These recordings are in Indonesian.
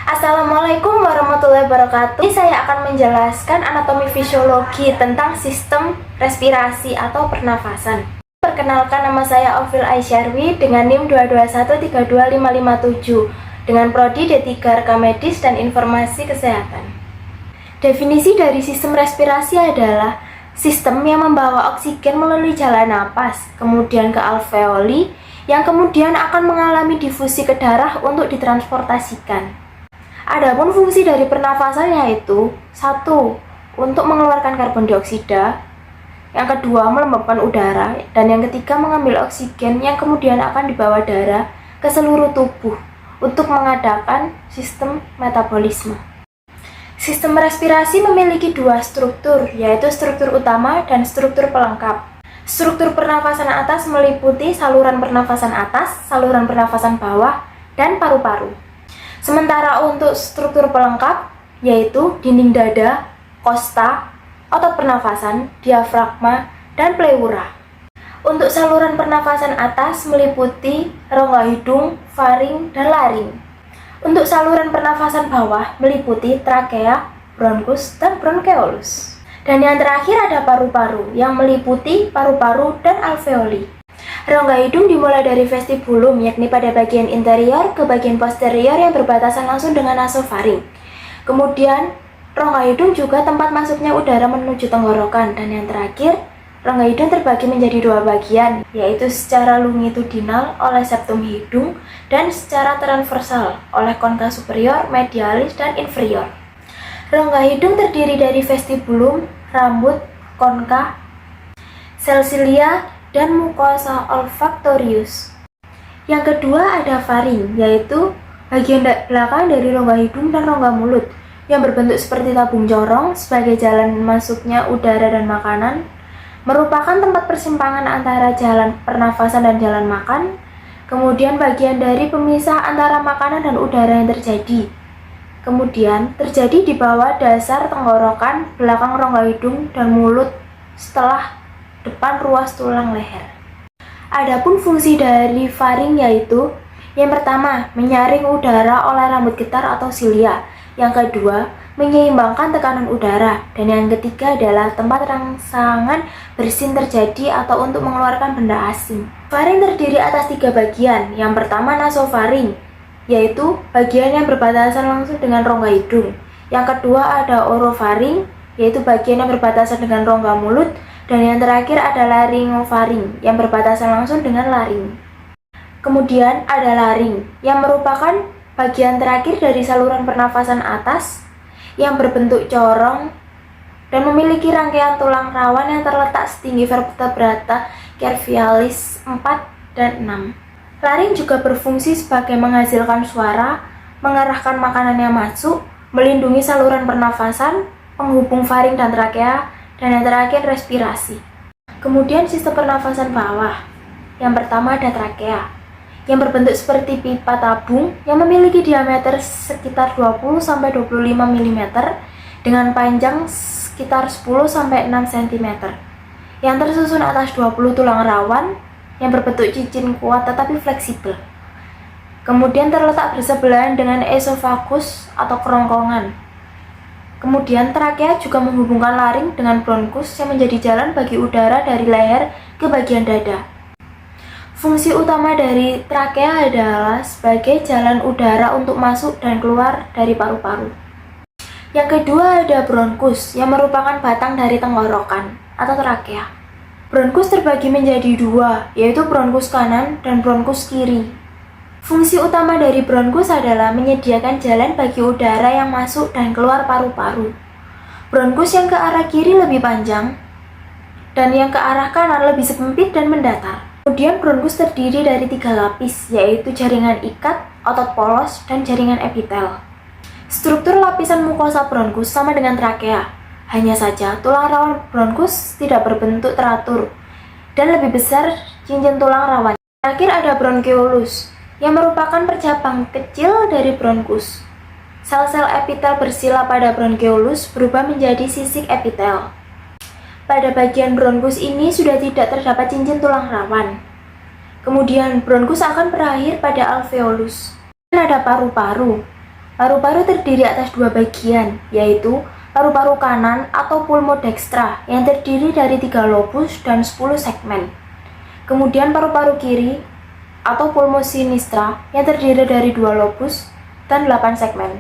Assalamualaikum warahmatullahi wabarakatuh. Ini saya akan menjelaskan anatomi fisiologi tentang sistem respirasi atau pernafasan. Perkenalkan, nama saya Ovil Aisyarwi dengan NIM 221325557 dengan prodi D3 Rekam Medis dan Informasi Kesehatan. Definisi dari sistem respirasi adalah sistem yang membawa oksigen melalui jalan napas, kemudian ke alveoli, yang kemudian akan mengalami difusi ke darah untuk ditransportasikan. Adapun fungsi dari pernafasan yaitu 1. Untuk mengeluarkan karbon dioksida, yang kedua melembabkan udara, dan yang ketiga mengambil oksigen yang kemudian akan dibawa darah ke seluruh tubuh untuk mengadakan sistem metabolisme. Sistem respirasi memiliki dua struktur, yaitu struktur utama dan struktur pelengkap. Struktur pernafasan atas meliputi saluran pernafasan atas, saluran pernafasan bawah, dan paru-paru. Sementara untuk struktur pelengkap, yaitu dinding dada, kosta, otot pernafasan, diafragma, dan pleura. Untuk saluran pernafasan atas meliputi rongga hidung, faring, dan laring. Untuk saluran pernafasan bawah meliputi trakea, bronkus, dan bronkeolus. Dan yang terakhir ada paru-paru yang meliputi paru-paru dan alveoli. Rongga hidung dimulai dari vestibulum, yakni pada bagian interior ke bagian posterior yang berbatasan langsung dengan nasofaring. Kemudian, rongga hidung juga tempat masuknya udara menuju tenggorokan. Dan yang terakhir, rongga hidung terbagi menjadi dua bagian, yaitu secara longitudinal oleh septum hidung dan secara transversal oleh konka superior, medialis, dan inferior. Rongga hidung terdiri dari vestibulum, rambut, konka, sel silia, dan mukosa olfaktorius. Yang kedua ada faring, yaitu bagian belakang dari rongga hidung dan rongga mulut yang berbentuk seperti tabung corong sebagai jalan masuknya udara dan makanan, merupakan tempat persimpangan antara jalan pernafasan dan jalan makan, kemudian bagian dari pemisah antara makanan dan udara yang terjadi. Kemudian terjadi di bawah dasar tenggorokan, belakang rongga hidung dan mulut setelah depan ruas tulang leher. Adapun fungsi dari faring yaitu yang pertama, menyaring udara oleh rambut getar atau silia. Yang kedua, menyeimbangkan tekanan udara. Dan yang ketiga adalah tempat rangsangan bersin terjadi atau untuk mengeluarkan benda asing. Faring terdiri atas 3 bagian. Yang pertama nasofaring, yaitu bagian yang berbatasan langsung dengan rongga hidung. Yang kedua ada orofaring, yaitu bagian yang berbatasan dengan rongga mulut. Dan yang terakhir ada laryngofaring yang berbatasan langsung dengan laring. Kemudian ada laring yang merupakan bagian terakhir dari saluran pernafasan atas yang berbentuk corong dan memiliki rangkaian tulang rawan yang terletak setinggi vertebrata cervicalis 4 dan 6. Laring juga berfungsi sebagai menghasilkan suara, mengarahkan makanan yang masuk, melindungi saluran pernafasan, penghubung faring dan trakea, dan yang terakhir respirasi. Kemudian sistem pernafasan bawah. Yang pertama ada trakea yang berbentuk seperti pipa tabung yang memiliki diameter sekitar 20-25 mm dengan panjang sekitar 10-6 cm yang tersusun atas 20 tulang rawan yang berbentuk cincin kuat tetapi fleksibel. Kemudian terletak bersebelahan dengan esofagus atau kerongkongan. Kemudian trakea juga menghubungkan laring dengan bronkus yang menjadi jalan bagi udara dari leher ke bagian dada. Fungsi utama dari trakea adalah sebagai jalan udara untuk masuk dan keluar dari paru-paru. Yang kedua ada bronkus yang merupakan batang dari tenggorokan atau trakea. Bronkus terbagi menjadi 2, yaitu bronkus kanan dan bronkus kiri. Fungsi utama dari bronkus adalah menyediakan jalan bagi udara yang masuk dan keluar paru-paru. Bronkus yang ke arah kiri lebih panjang dan yang ke arah kanan lebih sempit dan mendatar. Kemudian bronkus terdiri dari 3 lapis, yaitu jaringan ikat, otot polos, dan jaringan epitel. Struktur lapisan mukosa bronkus sama dengan trakea, hanya saja tulang rawan bronkus tidak berbentuk teratur dan lebih besar cincin tulang rawan. Terakhir ada bronkeolus yang merupakan percabang kecil dari bronkus. Sel-sel epitel bersila pada bronkeolus berubah menjadi sisik epitel. Pada bagian bronkus ini sudah tidak terdapat cincin tulang rawan. Kemudian bronkus akan berakhir pada alveolus. Dan ada paru-paru. Paru-paru terdiri atas dua bagian, yaitu paru-paru kanan atau pulmodextra yang terdiri dari 3 lobus dan 10 segmen. Kemudian paru-paru kiri atau pulmosinistra yang terdiri dari 2 lobus dan 8 segmen.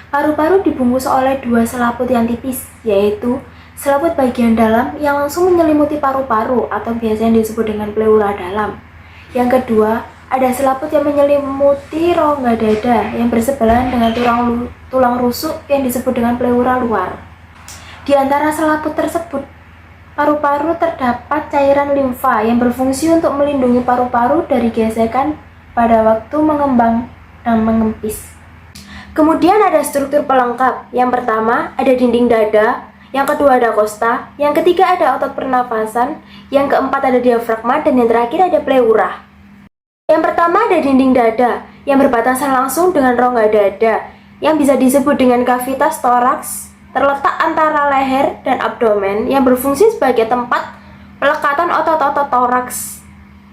Paru-paru dibungkus oleh 2 selaput yang tipis, yaitu selaput bagian dalam yang langsung menyelimuti paru-paru atau biasanya disebut dengan pleura dalam. Yang kedua, ada selaput yang menyelimuti rongga dada yang bersebelahan dengan tulang rusuk yang disebut dengan pleura luar. Di antara selaput tersebut, paru-paru terdapat cairan limfa yang berfungsi untuk melindungi paru-paru dari gesekan pada waktu mengembang dan mengempis. Kemudian ada struktur pelengkap. Yang pertama ada dinding dada, yang kedua ada kosta, yang ketiga ada otot pernafasan, yang keempat ada diafragma, dan yang terakhir ada pleura. Yang pertama ada dinding dada, yang berbatasan langsung dengan rongga dada, yang bisa disebut dengan kavitas toraks, terletak antara leher dan abdomen, yang berfungsi sebagai tempat pelekatan otot-otot toraks,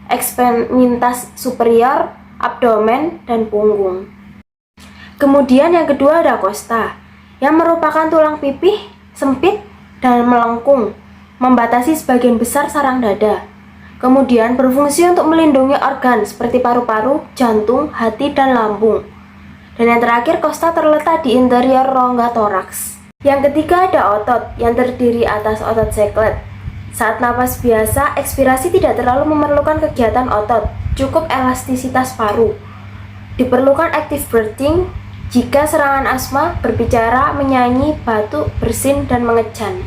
extremitas superior, abdomen, dan punggung. Kemudian yang kedua ada kosta, yang merupakan tulang pipih sempit dan melengkung, membatasi sebagian besar sarang dada. Kemudian berfungsi untuk melindungi organ seperti paru-paru, jantung, hati, dan lambung. Dan yang terakhir, kosta terletak di interior rongga toraks. Yang ketiga ada otot, yang terdiri atas otot seklet. Saat napas biasa, ekspirasi tidak terlalu memerlukan kegiatan otot, cukup elastisitas paru. Diperlukan active breathing jika serangan asma, berbicara, menyanyi, batuk, bersin, dan mengejan.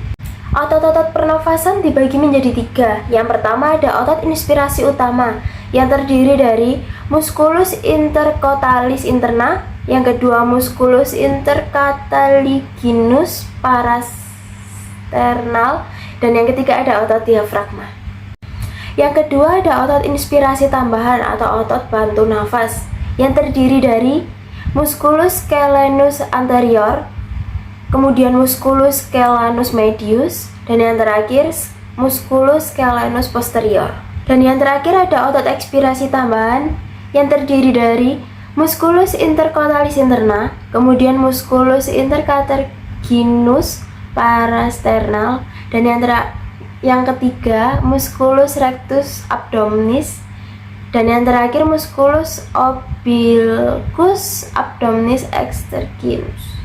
Otot-otot pernafasan dibagi menjadi 3. Yang pertama ada otot inspirasi utama yang terdiri dari musculus intercottalis interna, yang kedua musculus intercataliginus parasternal, dan yang ketiga ada otot diafragma. Yang kedua ada otot inspirasi tambahan atau otot bantu nafas yang terdiri dari musculus scalenus anterior, kemudian musculus scalenus medius, dan yang terakhir musculus scalenus posterior. Dan yang terakhir ada otot ekspirasi tambahan yang terdiri dari musculus intercottalis interna, kemudian musculus intercataginus parasternal, dan yang ketiga musculus rectus abdominis, dan yang terakhir musculus obliquus abdominis exterginus.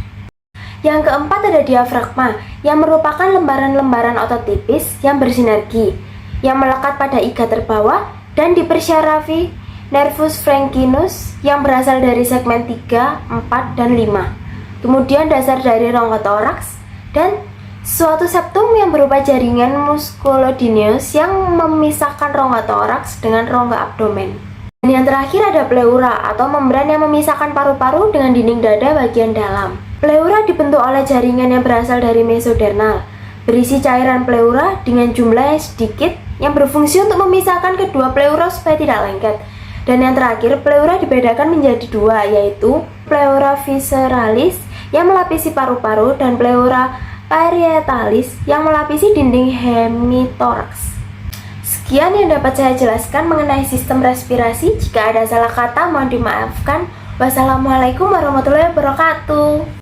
Yang keempat ada diafragma, yang merupakan lembaran-lembaran otot tipis yang bersinergi, yang melekat pada iga terbawah dan dipersyarafi nervus franchinus yang berasal dari segmen 3, 4, dan 5. Kemudian dasar dari rongga toraks dan suatu septum yang berupa jaringan musculodyneus yang memisahkan rongga toraks dengan rongga abdomen. Dan yang terakhir ada pleura atau membran yang memisahkan paru-paru dengan dinding dada bagian dalam. Pleura dibentuk oleh jaringan yang berasal dari mesodernal, berisi cairan pleura dengan jumlah yang sedikit yang berfungsi untuk memisahkan kedua pleura supaya tidak lengket. Dan yang terakhir, pleura dibedakan menjadi 2, yaitu pleura visceralis yang melapisi paru-paru dan pleura parietalis yang melapisi dinding hemitoraks. Sekian yang dapat saya jelaskan mengenai sistem respirasi. Jika ada salah kata mohon dimaafkan. Wassalamualaikum warahmatullahi wabarakatuh.